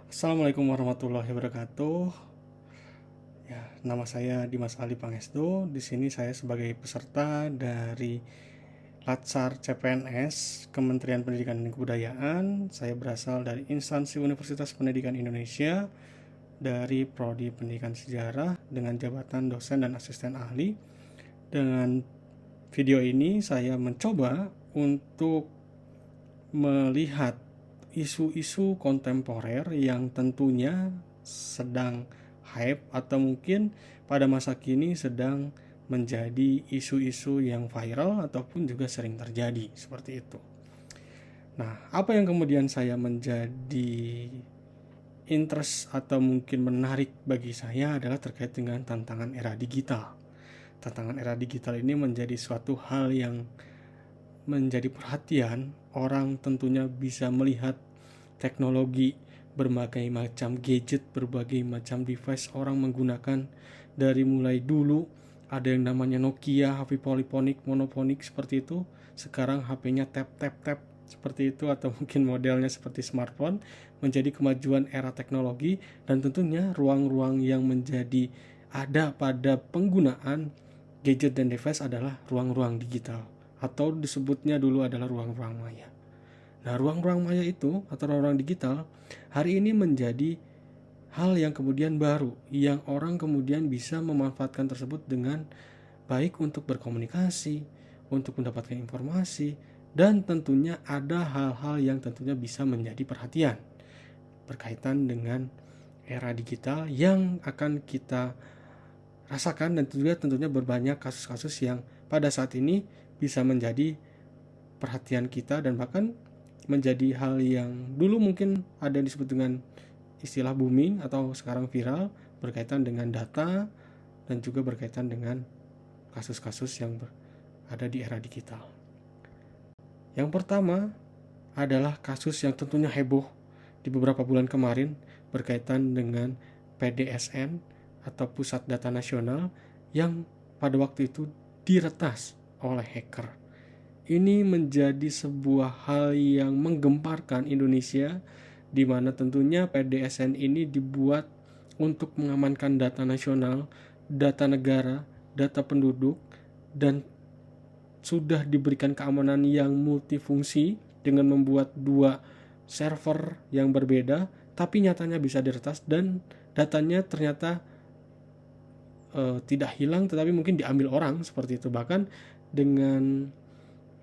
Assalamualaikum warahmatullahi wabarakatuh. Ya, nama saya Dimas Ali Pangestu. Di sini saya sebagai peserta dari Latsar CPNS Kementerian Pendidikan dan Kebudayaan. Saya berasal dari instansi Universitas Pendidikan Indonesia dari Prodi Pendidikan Sejarah dengan jabatan dosen dan asisten ahli. Dengan video ini saya mencoba untuk melihat isu-isu kontemporer yang tentunya sedang hype atau mungkin pada masa kini sedang menjadi isu-isu yang viral ataupun juga sering terjadi seperti itu. Nah, apa yang kemudian saya menjadi interest atau mungkin menarik bagi saya adalah terkait dengan tantangan era digital. Tantangan era digital ini menjadi suatu hal yang menjadi perhatian. Orang tentunya bisa melihat teknologi, berbagai macam gadget, berbagai macam device orang menggunakan dari mulai dulu ada yang namanya Nokia, HP polyphonic, monophonic seperti itu. Sekarang HP-nya tap seperti itu atau mungkin modelnya seperti smartphone, menjadi kemajuan era teknologi. Dan tentunya ruang-ruang yang menjadi ada pada penggunaan gadget dan device adalah ruang-ruang digital atau disebutnya dulu adalah ruang-ruang maya. Nah, ruang-ruang maya itu atau ruang-ruang digital hari ini menjadi hal yang kemudian baru, yang orang kemudian bisa memanfaatkan tersebut dengan baik untuk berkomunikasi, untuk mendapatkan informasi, dan tentunya ada hal-hal yang tentunya bisa menjadi perhatian berkaitan dengan era digital yang akan kita rasakan, dan juga tentunya berbanyak kasus-kasus yang pada saat ini bisa menjadi perhatian kita dan bahkan menjadi hal yang dulu mungkin ada yang disebut dengan istilah booming atau sekarang viral berkaitan dengan data dan juga berkaitan dengan kasus-kasus yang ada di era digital. Yang pertama adalah kasus yang tentunya heboh di beberapa bulan kemarin berkaitan dengan PDSN atau Pusat Data Nasional yang pada waktu itu diretas oleh hacker. Ini menjadi sebuah hal yang menggemparkan Indonesia, di mana tentunya PDSN ini dibuat untuk mengamankan data nasional, data negara, data penduduk, dan sudah diberikan keamanan yang multifungsi dengan membuat dua server yang berbeda, tapi nyatanya bisa diretas dan datanya ternyata tidak hilang tetapi mungkin diambil orang seperti itu. Bahkan dengan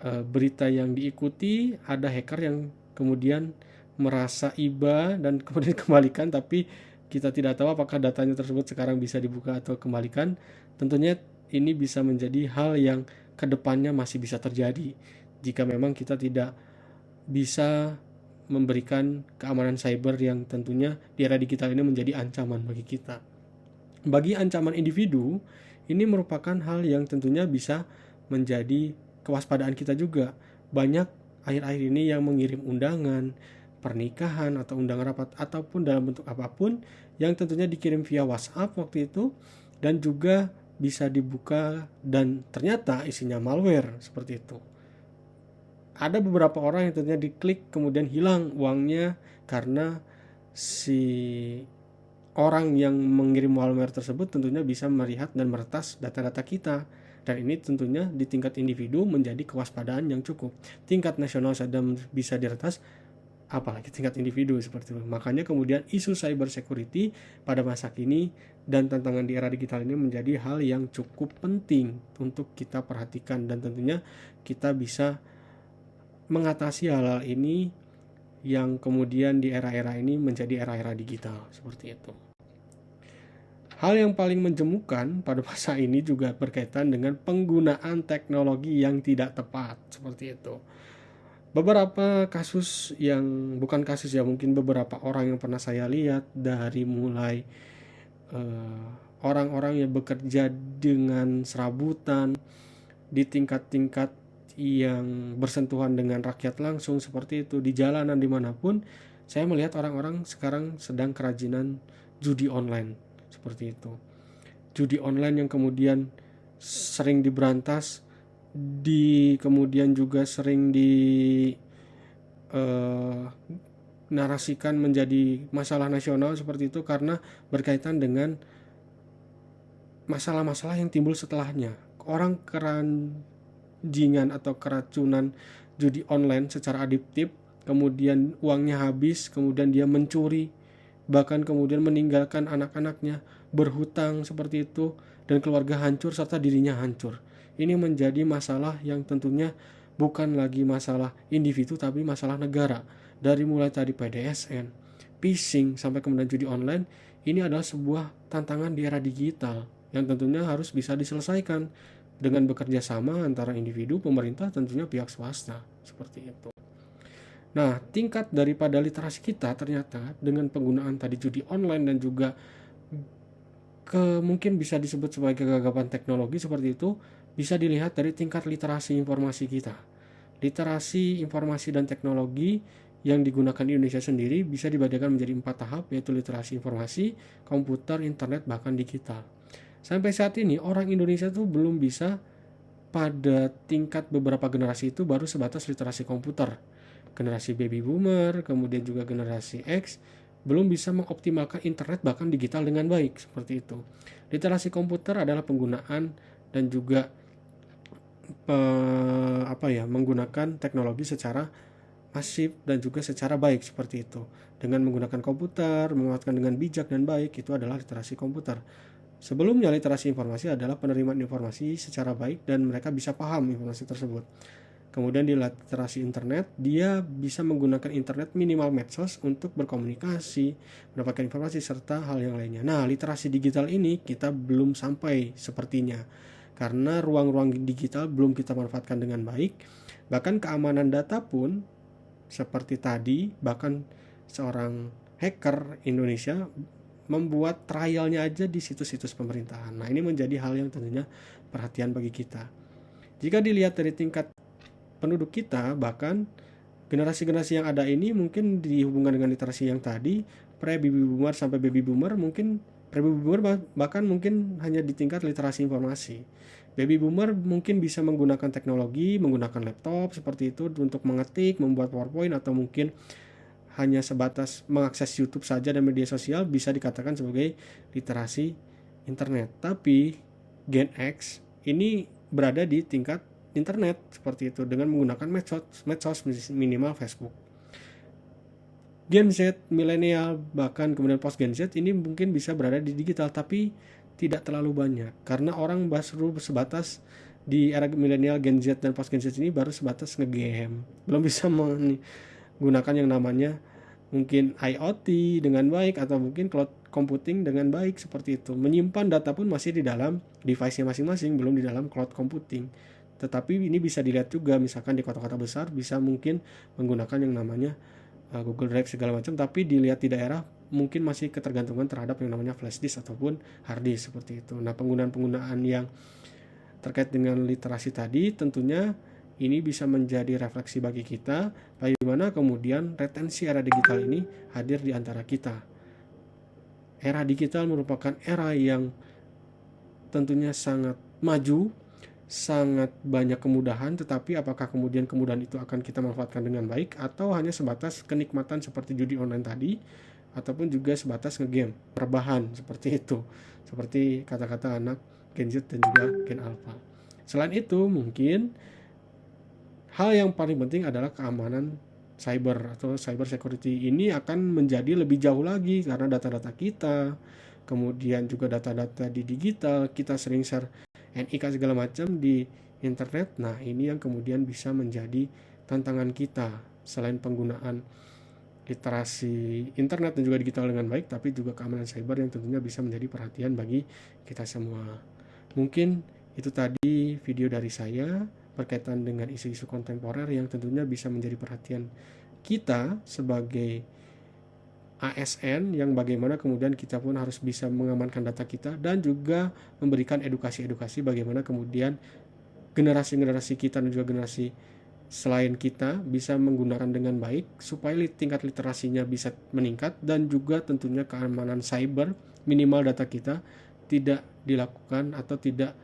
berita yang diikuti ada hacker yang kemudian merasa iba dan kemudian kembalikan, tapi kita tidak tahu apakah datanya tersebut sekarang bisa dibuka atau kembalikan. Tentunya ini bisa menjadi hal yang kedepannya masih bisa terjadi jika memang kita tidak bisa memberikan keamanan cyber yang tentunya di era digital ini menjadi ancaman bagi kita. Bagi ancaman individu, ini merupakan hal yang tentunya bisa menjadi kewaspadaan kita juga. Banyak akhir-akhir ini yang mengirim undangan pernikahan atau undangan rapat ataupun dalam bentuk apapun yang tentunya dikirim via WhatsApp waktu itu, dan juga bisa dibuka dan ternyata isinya malware seperti itu. Ada beberapa orang yang tentunya diklik kemudian hilang uangnya karena si orang yang mengirim malware tersebut tentunya bisa melihat dan meretas data-data kita. Dan ini tentunya di tingkat individu menjadi kewaspadaan yang cukup. Tingkat nasional saja bisa diretas, apalagi tingkat individu seperti itu. Makanya kemudian isu cyber security pada masa kini dan tantangan di era digital ini menjadi hal yang cukup penting untuk kita perhatikan, dan tentunya kita bisa mengatasi hal-hal ini yang kemudian di era-era ini menjadi era-era digital seperti itu. Hal yang paling menjemukan pada masa ini juga berkaitan dengan penggunaan teknologi yang tidak tepat seperti itu. Beberapa kasus yang bukan kasus ya, mungkin beberapa orang yang pernah saya lihat dari mulai orang-orang yang bekerja dengan serabutan di tingkat-tingkat yang bersentuhan dengan rakyat langsung seperti itu di jalanan dimanapun, saya melihat orang-orang sekarang sedang kerajinan judi online seperti itu. Judi online yang kemudian sering diberantas, kemudian juga sering dinarasikan menjadi masalah nasional seperti itu karena berkaitan dengan masalah-masalah yang timbul setelahnya. Orang keranjingan atau keracunan judi online secara adiktif, kemudian uangnya habis, kemudian dia mencuri, bahkan kemudian meninggalkan anak-anaknya, berhutang seperti itu, dan keluarga hancur serta dirinya hancur. Ini menjadi masalah yang tentunya bukan lagi masalah individu tapi masalah negara. Dari mulai tadi PDSN, phishing, sampai kemudian judi online, ini adalah sebuah tantangan di era digital yang tentunya harus bisa diselesaikan dengan bekerja sama antara individu, pemerintah, tentunya pihak swasta, seperti itu. Nah, tingkat daripada literasi kita ternyata dengan penggunaan tadi judi online dan juga mungkin bisa disebut sebagai kegagapan teknologi seperti itu, bisa dilihat dari tingkat literasi informasi kita. Literasi informasi dan teknologi yang digunakan di Indonesia sendiri bisa dibagikan menjadi 4 tahap, yaitu literasi informasi, komputer, internet, bahkan digital. Sampai saat ini orang Indonesia tuh belum bisa pada tingkat beberapa generasi itu baru sebatas literasi komputer. Generasi baby boomer, kemudian juga generasi X belum bisa mengoptimalkan internet bahkan digital dengan baik seperti itu. Literasi komputer adalah penggunaan dan juga menggunakan teknologi secara masif dan juga secara baik seperti itu. Dengan menggunakan komputer, memanfaatkan dengan bijak dan baik, itu adalah literasi komputer. Sebelumnya literasi informasi adalah penerimaan informasi secara baik dan mereka bisa paham informasi tersebut. Kemudian di literasi internet, dia bisa menggunakan internet minimal medsos untuk berkomunikasi, mendapatkan informasi serta hal yang lainnya. Nah, literasi digital ini kita belum sampai sepertinya. Karena ruang-ruang digital belum kita manfaatkan dengan baik. Bahkan keamanan data pun seperti tadi, bahkan seorang hacker Indonesia membuat trialnya aja di situs-situs pemerintahan. Nah, ini menjadi hal yang tentunya perhatian bagi kita. Jika dilihat dari tingkat penduduk kita, bahkan generasi-generasi yang ada ini mungkin dihubungkan dengan literasi yang tadi, pre-baby boomer sampai baby boomer, mungkin pre-baby boomer bahkan mungkin hanya di tingkat literasi informasi. Baby boomer mungkin bisa menggunakan teknologi, menggunakan laptop seperti itu untuk mengetik, membuat PowerPoint, atau mungkin hanya sebatas mengakses YouTube saja dan media sosial, bisa dikatakan sebagai literasi internet. Tapi Gen X ini berada di tingkat internet seperti itu dengan menggunakan medsos minimal Facebook. Gen Z, milenial, bahkan kemudian post Gen Z ini mungkin bisa berada di digital tapi tidak terlalu banyak karena orang baru sebatas di era milenial, Gen Z dan post Gen Z ini baru sebatas ngegame, belum bisa menggunakan yang namanya mungkin IoT dengan baik atau mungkin cloud computing dengan baik seperti itu. Menyimpan data pun masih di dalam device-nya masing-masing, belum di dalam cloud computing. Tetapi ini bisa dilihat juga misalkan di kota-kota besar bisa mungkin menggunakan yang namanya Google Drive segala macam, tapi dilihat di daerah mungkin masih ketergantungan terhadap yang namanya flash disk ataupun hard disk seperti itu. Nah, penggunaan-penggunaan yang terkait dengan literasi tadi tentunya ini bisa menjadi refleksi bagi kita bagaimana kemudian retensi era digital ini hadir di antara kita. Era digital merupakan era yang tentunya sangat maju, sangat banyak kemudahan, tetapi apakah kemudian kemudahan itu akan kita manfaatkan dengan baik atau hanya sebatas kenikmatan seperti judi online tadi, ataupun juga sebatas ngegame, rebahan seperti itu, seperti kata-kata anak Gen Z dan juga Gen Alpha. Selain itu mungkin hal yang paling penting adalah keamanan cyber atau cyber security ini akan menjadi lebih jauh lagi karena data-data kita, kemudian juga data-data di digital, kita sering share NIK segala macam di internet. Nah, ini yang kemudian bisa menjadi tantangan kita selain penggunaan literasi internet dan juga digital dengan baik, tapi juga keamanan cyber yang tentunya bisa menjadi perhatian bagi kita semua. Mungkin itu tadi video dari saya berkaitan dengan isu-isu kontemporer yang tentunya bisa menjadi perhatian kita sebagai ASN, yang bagaimana kemudian kita pun harus bisa mengamankan data kita dan juga memberikan edukasi-edukasi bagaimana kemudian generasi-generasi kita dan juga generasi selain kita bisa menggunakan dengan baik supaya tingkat literasinya bisa meningkat dan juga tentunya keamanan cyber minimal data kita tidak dilakukan atau tidak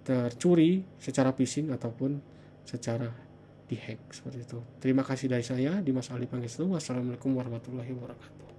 tercuri secara phishing ataupun secara dihack seperti itu. Terima kasih dari saya Dimas Ali Pangestu. Wassalamualaikum warahmatullahi wabarakatuh.